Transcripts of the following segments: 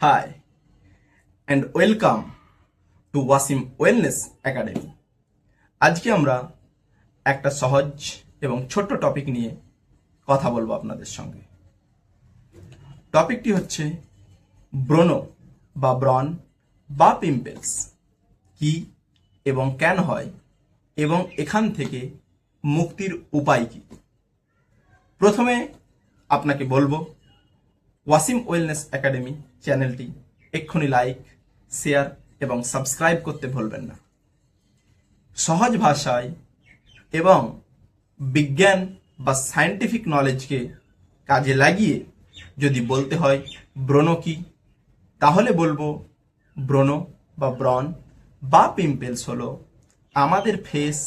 Hi and welcome to Wasim wellness academy. আজকে আমরা একটা সহজ এবং ছোট্ট টপিক নিয়ে কথা বলবো আপনাদের সঙ্গে। টপিকটি হচ্ছে ব্রণ বা ব্রণ বা পিম্পলস কি এবং কেন হয় এবং এখান থেকে মুক্তির উপায় কি। প্রথমে আপনাকে বলবো ওয়াসিম ওয়েলনেস একাডেমি চ্যানেলটি এক্ষুনি লাইক, শেয়ার এবং সাবস্ক্রাইব করতে ভুলবেন না। সহজ ভাষায় এবং বিজ্ঞান বা সায়েন্টিফিক নলেজকে কাজে লাগিয়ে যদি বলতে হয় ব্রণ কি, তাহলে বলবো ব্রণ বা ব্রণ বা পিম্পলস হলো আমাদের ফেস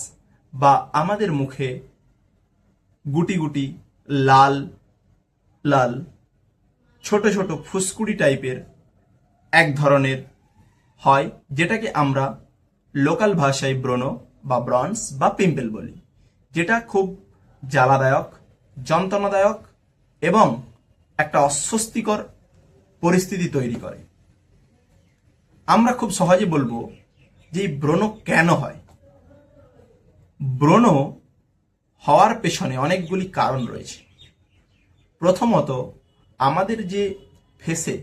বা আমাদের মুখে গুটি গুটি লাল লাল ছোট ছোট ফুসকুড়ি টাইপের এক ধরনের হয়, যেটাকে আমরা লোকাল ভাষায় ব্রণ বা ব্রনস বা পিম্পল বলি, যেটা খুব জ্বালাদায়ক, যন্ত্রণাদায়ক এবং একটা অস্বস্তিকর পরিস্থিতি তৈরি করে। আমরা খুব সহজে বলবো যে এই ব্রণ কেন হয়। ব্রণ হওয়ার পেছনে অনেকগুলি কারণ রয়েছে। প্রথমত, আমাদের যে ফেসে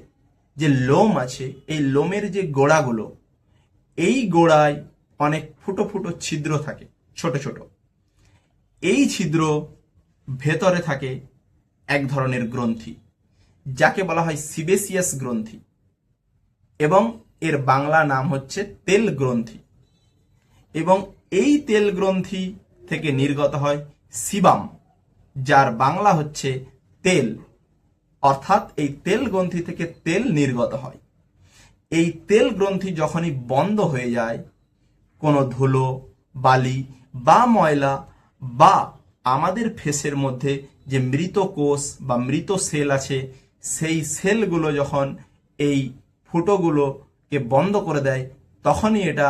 যে লোম আছে, এই লোমের যে গোড়াগুলো, এই গোড়ায় অনেক ফুটো ফুটো ছিদ্র থাকে, ছোট ছোট। এই ছিদ্র ভেতরে থাকে এক ধরনের গ্রন্থি, যাকে বলা হয় সিবেসিয়াস গ্রন্থি, এবং এর বাংলা নাম হচ্ছে তেল গ্রন্থি। এবং এই তেল গ্রন্থি থেকে নির্গত হয় সিবাম, যার বাংলা হচ্ছে তেল। অর্থাৎ এই তেল গ্রন্থি থেকে তেল নির্গত হয়। এই তেল গ্রন্থি যখনই বন্ধ হয়ে যায়, কোনো ধুলো, বালি বা ময়লা বা আমাদের ফেসের মধ্যে যে মৃত কোষ বা মৃত সেল আছে, সেই সেলগুলো যখন এই ফুটোগুলোকে বন্ধ করে দেয়, তখনই এটা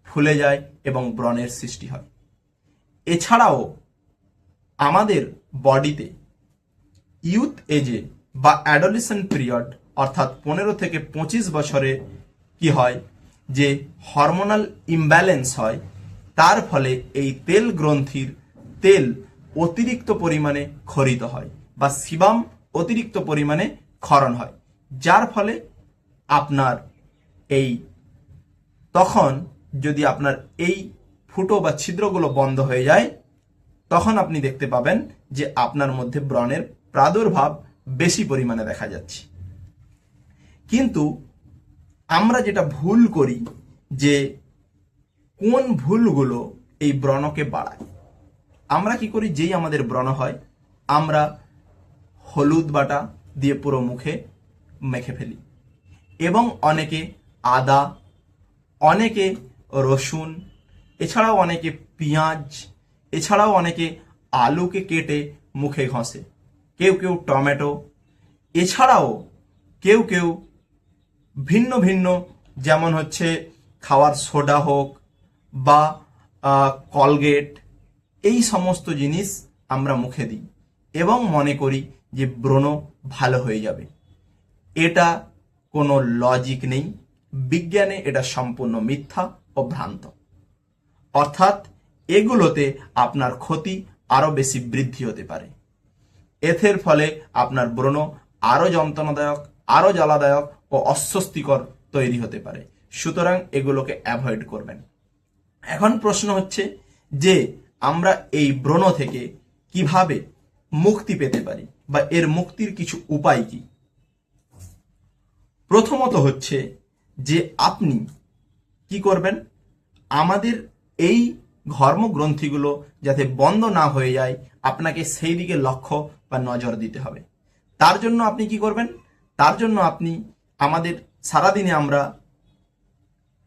ফুলে যায় এবং ব্রণের সৃষ্টি হয়। এছাড়াও আমাদের বডিতে ইউথ এজে বা অ্যাডোলেসেন্ট পিরিয়ড, অর্থাৎ 15 থেকে 25 বছরে কি হয়, যে হরমোনাল ইমব্যালেন্স হয়, তার ফলে এই তেল গ্রন্থির তেল অতিরিক্ত পরিমাণে ক্ষরিত হয় বা সিবাম অতিরিক্ত পরিমাণে ক্ষরণ হয়, যার ফলে আপনার তখন যদি আপনার এই ফুটো বা ছিদ্রগুলো বন্ধ হয়ে যায়, তখন আপনি দেখতে পাবেন যে আপনার মধ্যে ব্রণের প্রাদুর্ভাব বেশি পরিমাণে দেখা যাচ্ছে। কিন্তু আমরা যেটা ভুল করি, যে কোন ভুলগুলো এই ব্রণকে বাড়ায়। আমরা কি করি, যেই আমাদের ব্রণ হয়, আমরা হলুদ বাটা দিয়ে পুরো মুখে মেখে ফেলি, এবং অনেকে আদা, অনেকে রসুন, এছাড়াও অনেকে পেঁয়াজ, এছাড়াও অনেকে আলুকে কেটে মুখে ঘষে, কেউ কেউ টমেটো, এছাড়াও কেউ কেউ ভিন্ন ভিন্ন, যেমন হচ্ছে খাওয়ার সোডা হোক বা কলগেট, এই সমস্ত জিনিস আমরা মুখে দিই এবং মনে করি যে ব্রণ ভালো হয়ে যাবে। এটা কোনো লজিক নেই, বিজ্ঞানে এটা সম্পূর্ণ মিথ্যা ও ভ্রান্ত। অর্থাৎ এগুলোতে আপনার ক্ষতি আরো বেশি বৃদ্ধি হতে পারে। এর ফলে আপনার ব্রণ আরো যন্ত্রণাদায়ক, আরো জ্বালাদায়ক ও অস্বস্তিকর তৈরি হতে পারে। সুতরাং এগুলোকে অ্যাভয়েড করবেন। এখন প্রশ্ন হচ্ছে যে আমরা এই ব্রণ থেকে কিভাবে মুক্তি পেতে পারি বা এর মুক্তির কিছু উপায় কি। প্রথমত হচ্ছে যে আপনি কি করবেন, আমাদের এই ঘর্মগ্রন্থিগুলো যাতে বন্ধ না হয়ে যায়, আপনাকে সেই দিকে লক্ষ্য বা নজর দিতে হবে। তার জন্য আপনি কি করবেন, তার জন্য আপনি আমাদের সারাদিনে আমরা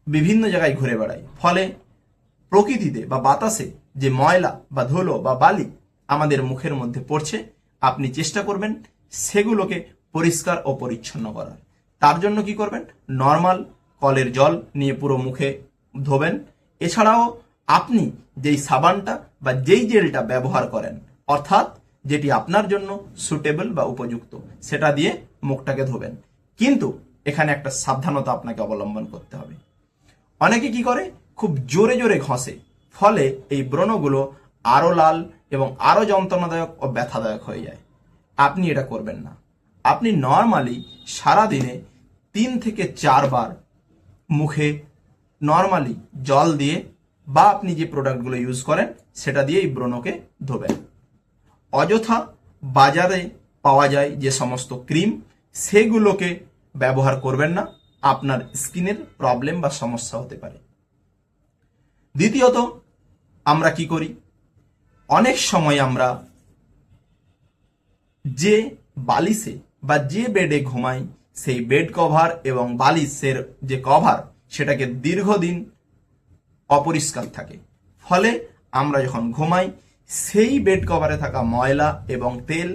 বিভিন্ন জায়গায় ঘুরে বেড়াই, ফলে প্রকৃতিতে বা বাতাসে যে ময়লা বা ধুলো বা বালি আমাদের মুখের মধ্যে পড়ছে, আপনি চেষ্টা করবেন সেগুলোকে পরিষ্কার ও পরিচ্ছন্ন করার। তার জন্য কি করবেন, নর্মাল কলের জল নিয়ে পুরো মুখে ধোবেন। এছাড়াও আপনি যেই সাবানটা বা যেই জেলটা ব্যবহার করেন, অর্থাৎ যেটি আপনার জন্য সুটেবল বা উপযুক্ত, সেটা দিয়ে মুখটাকে ধোবেন। কিন্তু এখানে একটা সাবধানতা আপনাকে অবলম্বন করতে হবে। অনেকে কি করে, খুব জোরে জোরে ঘষে, ফলে এই ব্রণগুলো আরো লাল এবং আরো যন্ত্রণাদায়ক ও ব্যথাদায়ক হয়ে যায়। আপনি এটা করবেন না। আপনি নর্মালি সারাদিনে 3 থেকে 4 বার মুখে নর্মালি জল দিয়ে বা আপনি যে প্রোডাক্টগুলো ইউজ করেন সেটা দিয়ে এই ব্রণকে ধোবেন। অযথা বাজারে পাওয়া যায় যে সমস্ত ক্রিম, সেগুলোকে ব্যবহার করবেন না, আপনার স্কিনের প্রবলেম বা সমস্যা হতে পারে। দ্বিতীয়ত, আমরা কি করি, অনেক সময় আমরা যে বালিশে বা যে বেডে ঘুমাই সেই বেড কভার এবং বালিশের যে কভার সেটাকে দীর্ঘদিন অপরিষ্কার থাকে, ফলে আমরা যখন ঘুমাই সেই বেড কভারে থাকা ময়লা এবং তেল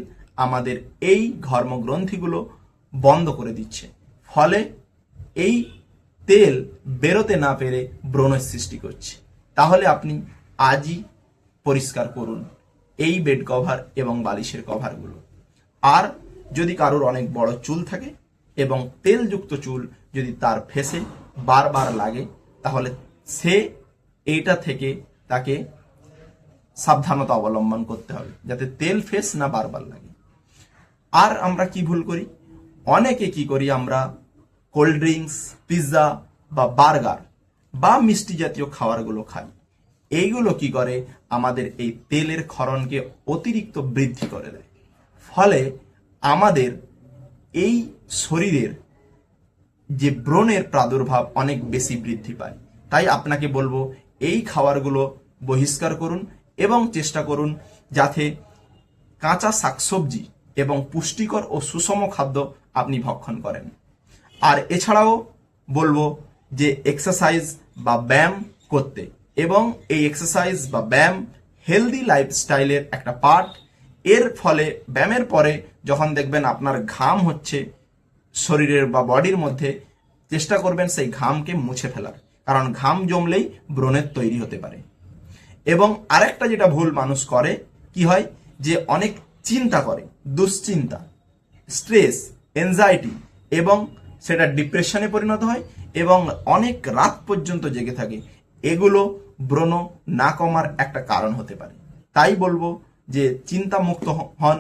আমাদের এই ঘর্মগ্রন্থিগুলো বন্ধ করে দিচ্ছে, ফলে এই তেল বেরোতে না পেরে ব্রণের সৃষ্টি করছে। তাহলে আপনি আজই পরিষ্কার করুন এই বেড কভার এবং বালিশের কভারগুলো। আর যদি কারোর অনেক বড় চুল থাকে এবং তেলযুক্ত চুল যদি তার ফেসে বারবার লাগে, তাহলে সে এইটা থেকে তাকে সাবধানতা অবলম্বন করতে হবে যাতে তেল ফেস না বারবার লাগে। আর আমরা কি ভুল করি, অনেকে কি করি, আমরা কোল্ড ড্রিঙ্কস, পিৎজা বা বার্গার বা মিষ্টি জাতীয় খাবারগুলো খাই। এইগুলো কি করে, আমাদের এই তেলের ক্ষরণকে অতিরিক্ত বৃদ্ধি করে দেয়, ফলে আমাদের এই শরীরের যে ব্রণের প্রাদুর্ভাব অনেক বেশি বৃদ্ধি পায়। তাই আপনাকে বলবো এই খাবারগুলো বহিষ্কার করুন এবং চেষ্টা করুন যাতে কাঁচা শাকসবজি এবং পুষ্টিকর ও সুষম খাদ্য আপনি ভক্ষণ করেন। আর এছাড়াও বলবো যে এক্সারসাইজ বা ব্যায়াম করতে, এবং এই এক্সারসাইজ বা ব্যায়াম হেলদি লাইফস্টাইলের একটা পার্ট। এর ফলে ব্যায়ামের পরে যখন দেখবেন আপনার ঘাম হচ্ছে শরীরের বা বডির মধ্যে, চেষ্টা করবেন সেই ঘামকে মুছে ফেলার, কারণ ঘাম জমলেই ব্রণের তৈরি হতে পারে। এবং আরেকটা যেটা ভুল মানুষ করে, কি হয় যে অনেক চিন্তা করে, দুশ্চিন্তা, স্ট্রেস, এনজাইটি, এবং সেটা ডিপ্রেশনে পরিণত হয় এবং অনেক রাত পর্যন্ত জেগে থাকে। এগুলো ব্রণ না কমার একটা কারণ হতে পারে। তাই বলবো যে চিন্তা মুক্ত হন,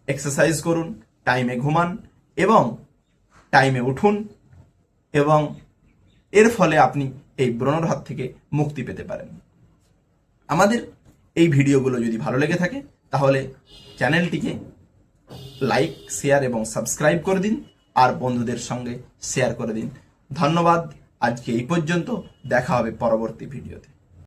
এক্সারসাইজ করুন, টাইমে ঘুমান এবং টাইমে উঠুন, এবং এর ফলে আপনি এই ব্রণের হাত থেকে মুক্তি পেতে পারেন। আমাদের এই ভিডিওগুলো যদি ভালো লেগে থাকে তাহলে চ্যানেলটিকে লাইক, শেয়ার এবং সাবস্ক্রাইব করে দিন, আর বন্ধুদের সঙ্গে শেয়ার করে দিন। ধন্যবাদ। আজকে এই পর্যন্ত, দেখা হবে পরবর্তী ভিডিওতে।